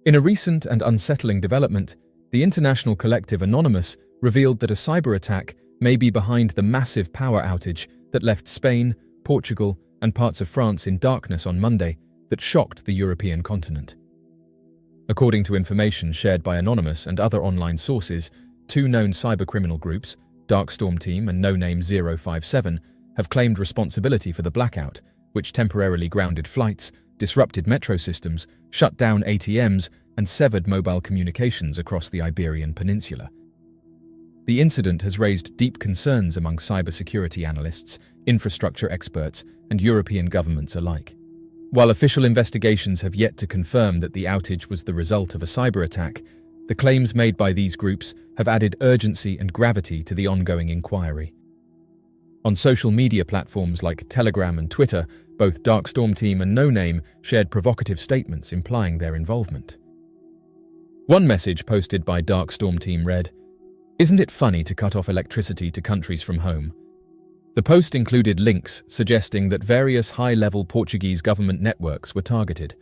In a recent and unsettling development, the international collective Anonymous revealed that a cyber attack may be behind the massive power outage that left Spain, Portugal, and parts of France in darkness on Monday that shocked the European continent. According to information shared by Anonymous and other online sources, two known cybercriminal groups, Dark Storm Team and No Name 057, have claimed responsibility for the blackout, which temporarily grounded flights, disrupted metro systems, shut down ATMs, and severed mobile communications across the Iberian Peninsula. The incident has raised deep concerns among cybersecurity analysts, infrastructure experts, and European governments alike. While official investigations have yet to confirm that the outage was the result of a cyber attack, the claims made by these groups have added urgency and gravity to the ongoing inquiry. On social media platforms like Telegram and Twitter, both Dark Storm Team and No Name shared provocative statements implying their involvement. One message posted by Dark Storm Team read, "Isn't it funny to cut off electricity to countries from home?" The post included links suggesting that various high-level Portuguese government networks were targeted.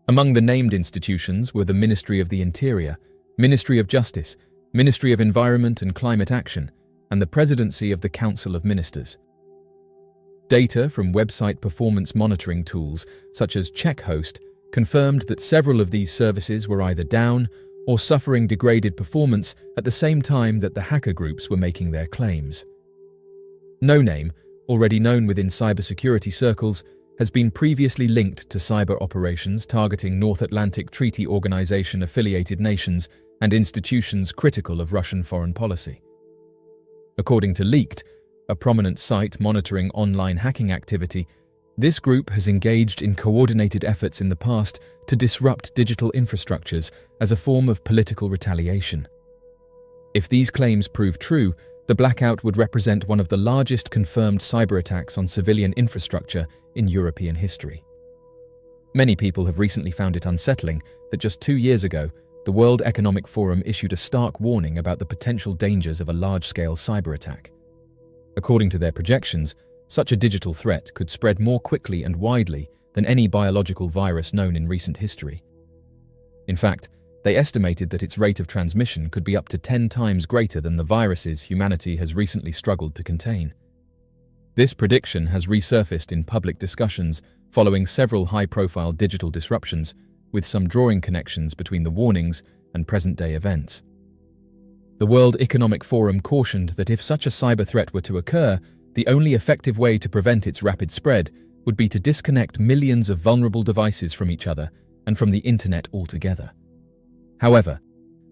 Among the named institutions were the Ministry of the Interior, Ministry of Justice, Ministry of Environment and Climate Action, and the Presidency of the Council of Ministers. Data from website performance monitoring tools such as CheckHost confirmed that several of these services were either down or suffering degraded performance at the same time that the hacker groups were making their claims. No Name, already known within cybersecurity circles, has been previously linked to cyber operations targeting North Atlantic Treaty Organization affiliated nations and institutions critical of Russian foreign policy. According to Leaked, a prominent site monitoring online hacking activity, this group has engaged in coordinated efforts in the past to disrupt digital infrastructures as a form of political retaliation. If these claims prove true, the blackout would represent one of the largest confirmed cyber attacks on civilian infrastructure in European history. Many people have recently found it unsettling that just 2 years ago, the World Economic Forum issued a stark warning about the potential dangers of a large-scale cyber attack. According to their projections, such a digital threat could spread more quickly and widely than any biological virus known in recent history. In fact, they estimated that its rate of transmission could be up to 10 times greater than the viruses humanity has recently struggled to contain. This prediction has resurfaced in public discussions following several high-profile digital disruptions, with some drawing connections between the warnings and present-day events. The World Economic Forum cautioned that if such a cyber threat were to occur, the only effective way to prevent its rapid spread would be to disconnect millions of vulnerable devices from each other and from the internet altogether. However,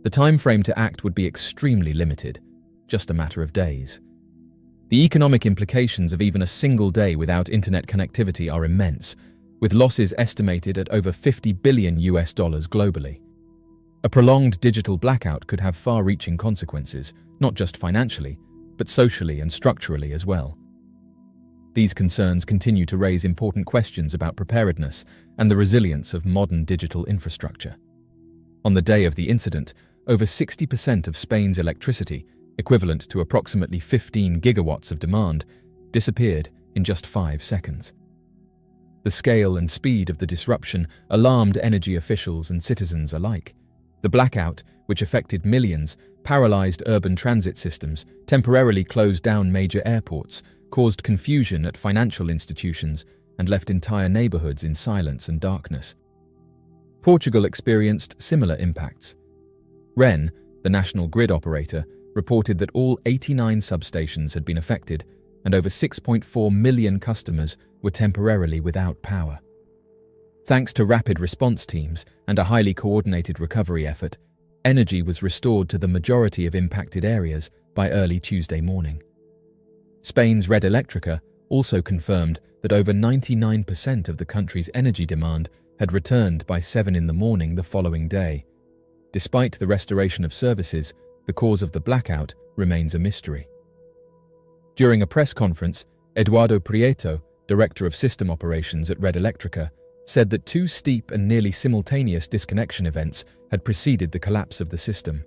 the time frame to act would be extremely limited, just a matter of days. The economic implications of even a single day without internet connectivity are immense, with losses estimated at over $50 billion globally. A prolonged digital blackout could have far-reaching consequences, not just financially, but socially and structurally as well. These concerns continue to raise important questions about preparedness and the resilience of modern digital infrastructure. On the day of the incident, over 60% of Spain's electricity, equivalent to approximately 15 gigawatts of demand, disappeared in just 5 seconds. The scale and speed of the disruption alarmed energy officials and citizens alike. The blackout, which affected millions, paralyzed urban transit systems, temporarily closed down major airports, caused confusion at financial institutions, and left entire neighborhoods in silence and darkness. Portugal experienced similar impacts. REN, the national grid operator, reported that all 89 substations had been affected, and over 6.4 million customers were temporarily without power. Thanks to rapid response teams and a highly coordinated recovery effort, energy was restored to the majority of impacted areas by early Tuesday morning. Spain's Red Electrica also confirmed that over 99% of the country's energy demand had returned by 7 in the morning the following day. Despite the restoration of services, the cause of the blackout remains a mystery. During a press conference, Eduardo Prieto, director of system operations at Red Electrica, said that 2 steep and nearly simultaneous disconnection events had preceded the collapse of the system.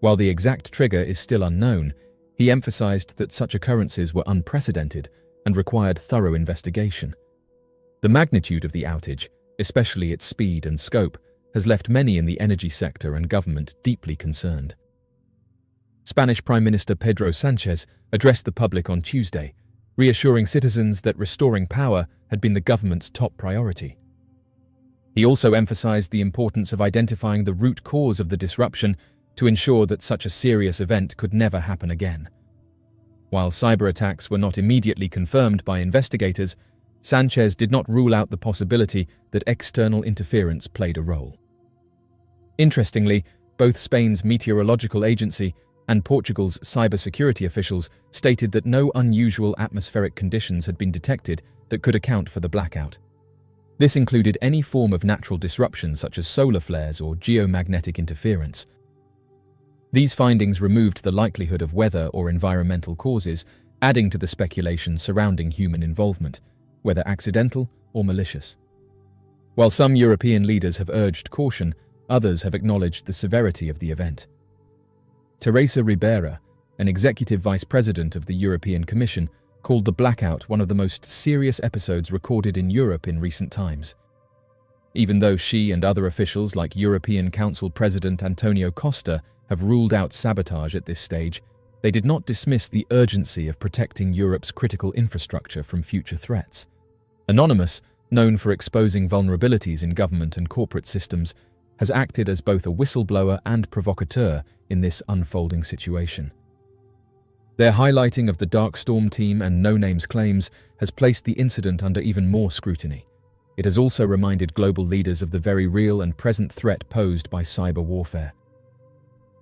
While the exact trigger is still unknown, he emphasized that such occurrences were unprecedented and required thorough investigation. The magnitude of the outage, especially its speed and scope, has left many in the energy sector and government deeply concerned. Spanish Prime Minister Pedro Sánchez addressed the public on Tuesday, reassuring citizens that restoring power had been the government's top priority. He also emphasized the importance of identifying the root cause of the disruption to ensure that such a serious event could never happen again. While cyber attacks were not immediately confirmed by investigators, Sánchez did not rule out the possibility that external interference played a role. Interestingly, both Spain's meteorological agency and Portugal's cybersecurity officials stated that no unusual atmospheric conditions had been detected that could account for the blackout. This included any form of natural disruption such as solar flares or geomagnetic interference. These findings removed the likelihood of weather or environmental causes, adding to the speculation surrounding human involvement, whether accidental or malicious. While some European leaders have urged caution, others have acknowledged the severity of the event. Teresa Ribera, an executive vice president of the European Commission, called the blackout one of the most serious episodes recorded in Europe in recent times. Even though she and other officials like European Council President Antonio Costa have ruled out sabotage at this stage, they did not dismiss the urgency of protecting Europe's critical infrastructure from future threats. Anonymous, known for exposing vulnerabilities in government and corporate systems, has acted as both a whistleblower and provocateur in this unfolding situation. Their highlighting of the Dark Storm team and No Name's claims has placed the incident under even more scrutiny. It has also reminded global leaders of the very real and present threat posed by cyber warfare.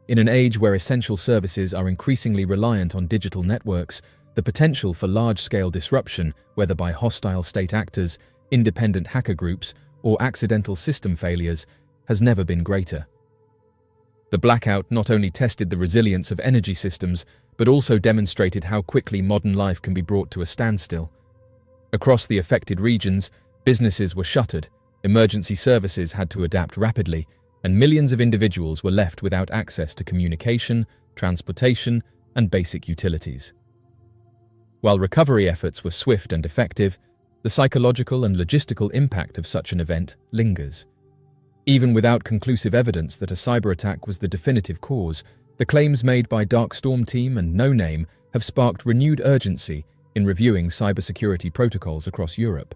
In an age where essential services are increasingly reliant on digital networks, the potential for large-scale disruption, whether by hostile state actors, independent hacker groups, or accidental system failures, has never been greater. The blackout not only tested the resilience of energy systems, but also demonstrated how quickly modern life can be brought to a standstill. Across the affected regions, businesses were shuttered, emergency services had to adapt rapidly, and millions of individuals were left without access to communication, transportation, and basic utilities. While recovery efforts were swift and effective, the psychological and logistical impact of such an event lingers. Even without conclusive evidence that a cyber attack was the definitive cause, the claims made by Dark Storm team and No Name have sparked renewed urgency in reviewing cybersecurity protocols across Europe.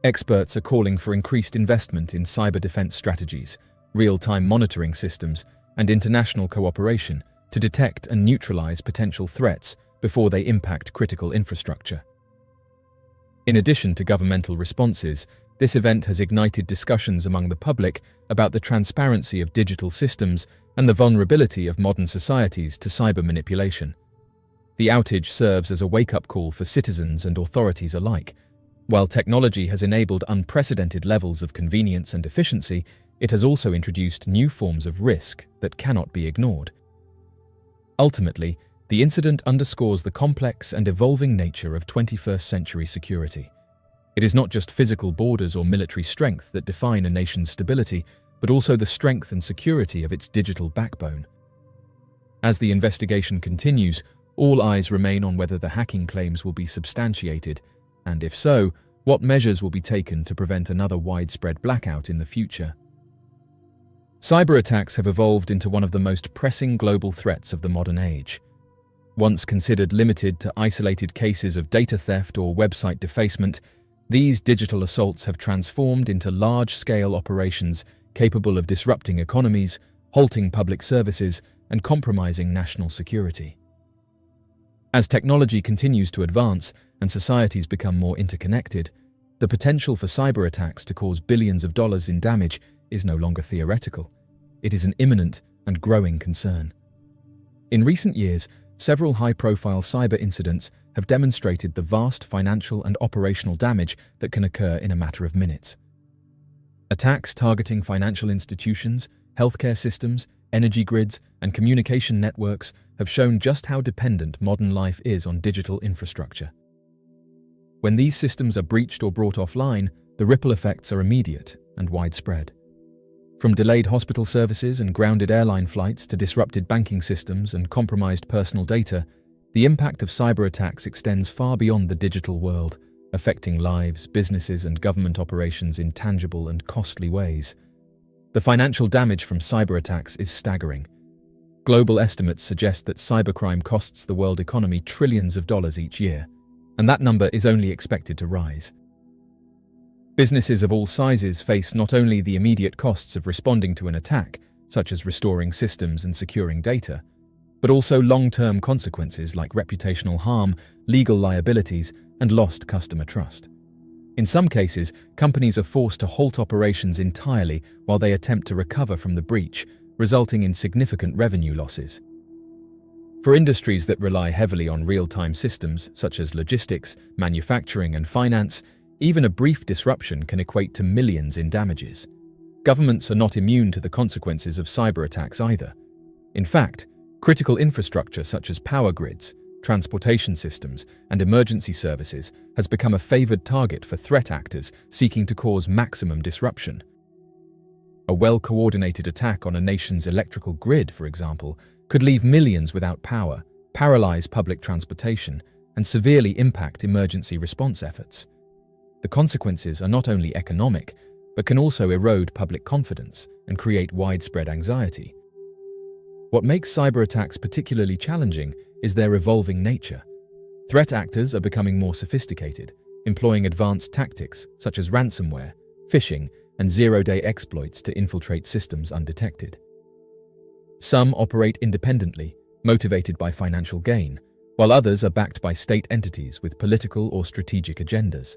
Experts are calling for increased investment in cyber defense strategies, real-time monitoring systems, and international cooperation to detect and neutralize potential threats before they impact critical infrastructure. In addition to governmental responses, this event has ignited discussions among the public about the transparency of digital systems and the vulnerability of modern societies to cyber manipulation. The outage serves as a wake-up call for citizens and authorities alike. While technology has enabled unprecedented levels of convenience and efficiency, it has also introduced new forms of risk that cannot be ignored. Ultimately, the incident underscores the complex and evolving nature of 21st century security. It is not just physical borders or military strength that define a nation's stability, but also the strength and security of its digital backbone. As the investigation continues, all eyes remain on whether the hacking claims will be substantiated, and if so, what measures will be taken to prevent another widespread blackout in the future. Cyber attacks have evolved into one of the most pressing global threats of the modern age. Once considered limited to isolated cases of data theft or website defacement, these digital assaults have transformed into large-scale operations capable of disrupting economies, halting public services, and compromising national security. As technology continues to advance and societies become more interconnected, the potential for cyber attacks to cause billions of dollars in damage is no longer theoretical. It is an imminent and growing concern. In recent years, several high-profile cyber incidents have demonstrated the vast financial and operational damage that can occur in a matter of minutes. Attacks targeting financial institutions, healthcare systems, energy grids, and communication networks have shown just how dependent modern life is on digital infrastructure. When these systems are breached or brought offline, the ripple effects are immediate and widespread. From delayed hospital services and grounded airline flights to disrupted banking systems and compromised personal data, the impact of cyber attacks extends far beyond the digital world, affecting lives, businesses, and government operations in tangible and costly ways. The financial damage from cyber attacks is staggering. Global estimates suggest that cybercrime costs the world economy trillions of dollars each year, and that number is only expected to rise. Businesses of all sizes face not only the immediate costs of responding to an attack, such as restoring systems and securing data, but also long-term consequences like reputational harm, legal liabilities, and lost customer trust. In some cases, companies are forced to halt operations entirely while they attempt to recover from the breach, resulting in significant revenue losses. For industries that rely heavily on real-time systems, such as logistics, manufacturing, and finance, even a brief disruption can equate to millions in damages. Governments are not immune to the consequences of cyber attacks either. In fact, critical infrastructure such as power grids, transportation systems, and emergency services has become a favored target for threat actors seeking to cause maximum disruption. A well-coordinated attack on a nation's electrical grid, for example, could leave millions without power, paralyze public transportation, and severely impact emergency response efforts. The consequences are not only economic, but can also erode public confidence and create widespread anxiety. What makes cyber attacks particularly challenging is their evolving nature. Threat actors are becoming more sophisticated, employing advanced tactics such as ransomware, phishing, and zero-day exploits to infiltrate systems undetected. Some operate independently, motivated by financial gain, while others are backed by state entities with political or strategic agendas.